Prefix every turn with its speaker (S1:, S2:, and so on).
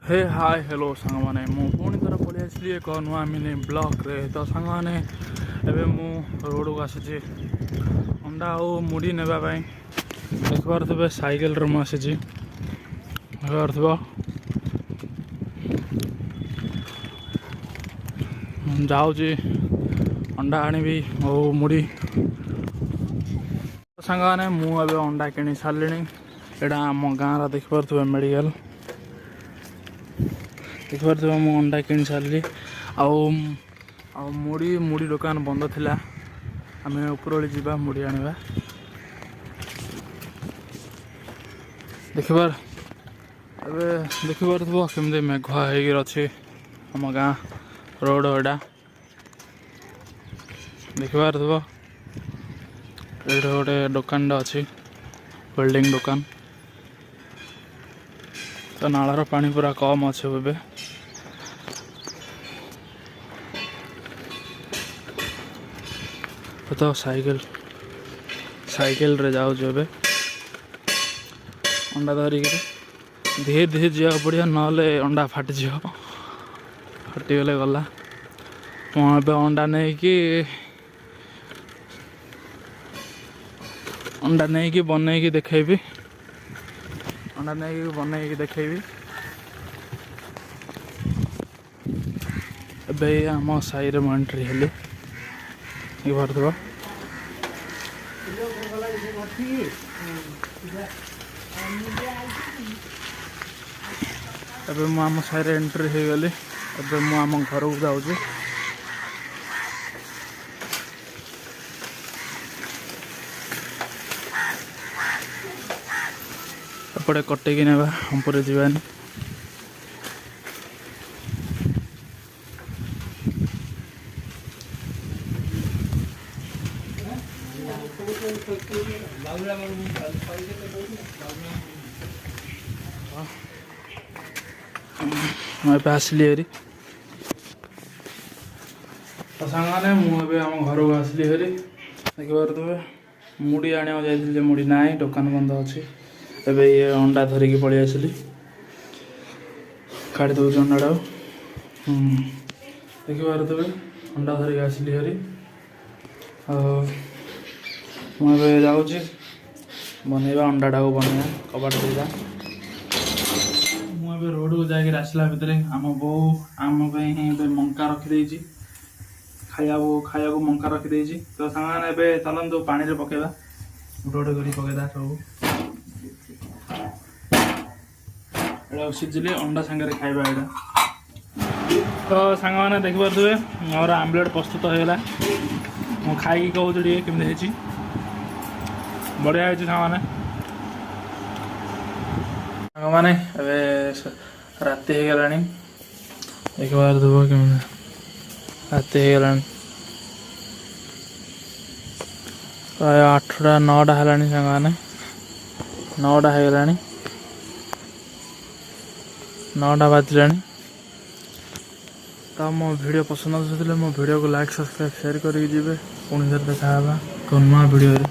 S1: हे hi hello सांग मैंने पुणी थर पलि आसली एक नुआ मिनी ब्लॉक रे तो सांग मैंने एबे मु रोड को आसी अंडा और मुड़ी नेबाई देखिपे साइकेल रे मुझे देखिपे जाऊँगी अंडा आनी और मुड़ी सांग मैंने मुझे अंडा किणी सारे यहाँ आम गाँव देखिपे मेडिकल देखिपे मु अंडा किणी सारे मुड़ी मुड़ी दुकान बंद थिला आम उपरओली जावा मुड़ी आनिबा देखिपार एबे देखिपार केमती मेघुआ होगी आम गाँ रोड एटा देखिपार ये गोटे दुकान अच्छी बिल्डिंग दुकान तो नालार पानी पूरा कम अच्छे ए तो साइकिल साइकिल रे जाऊँ ए अंडा धरिक धीरे धीरे जा पड़िया ना अंडा फाटी फाटीगले गला मुझे अंडा नहीं कि अंडा नहीं कि बनई देखेबी अंडा नहीं बनई देखेबी ए आम साई रे एंट्री हेली भरदेव एबे मु आम साई रे एंट्री हो गली एबे मु आम घर को जाऊँ एपटे कटेकी नेबा हम पूरे जीवानी मैं आसली हेरी तो सांगे मुझे आम घर को आसली हेरी देखिपे मुड़ी आने जाइए मुड़ी ना दुकान बंद अच्छी एबे ये अंडा धरिकी पलि आसली काढ़ी दौर अंडा देखिपे अंडा धरिकी आसली हेरी मुझे जाऊँगी बनवा अंडा को बनवा कबाट देगा मुझे रोड को जाकर आसला भितर आम बो आम मंका रखीदे खाया मंका रखीदे तो सारे चलतु पानी रे पकेबा गोटे गोटे कर पकेदा सब सीझिले अंडा सांगे खाइबा यहाँ तो सांग मैंने देखिपे मोर आमलेट प्रस्तुत होगा मु खाई कहूँ केमी बढ़िया है सांग मैंने राति हो गला देखिपार केमी राति हो गला प्राय 8टा 9टा है सांग मैंने 9टा हो गला 9टा बाजिला तो मो वीडियो पसंद आते मो वीडियो को लाइक सब्सक्राइब शेयर करके जी पुणी देखा नुआ वीडियो।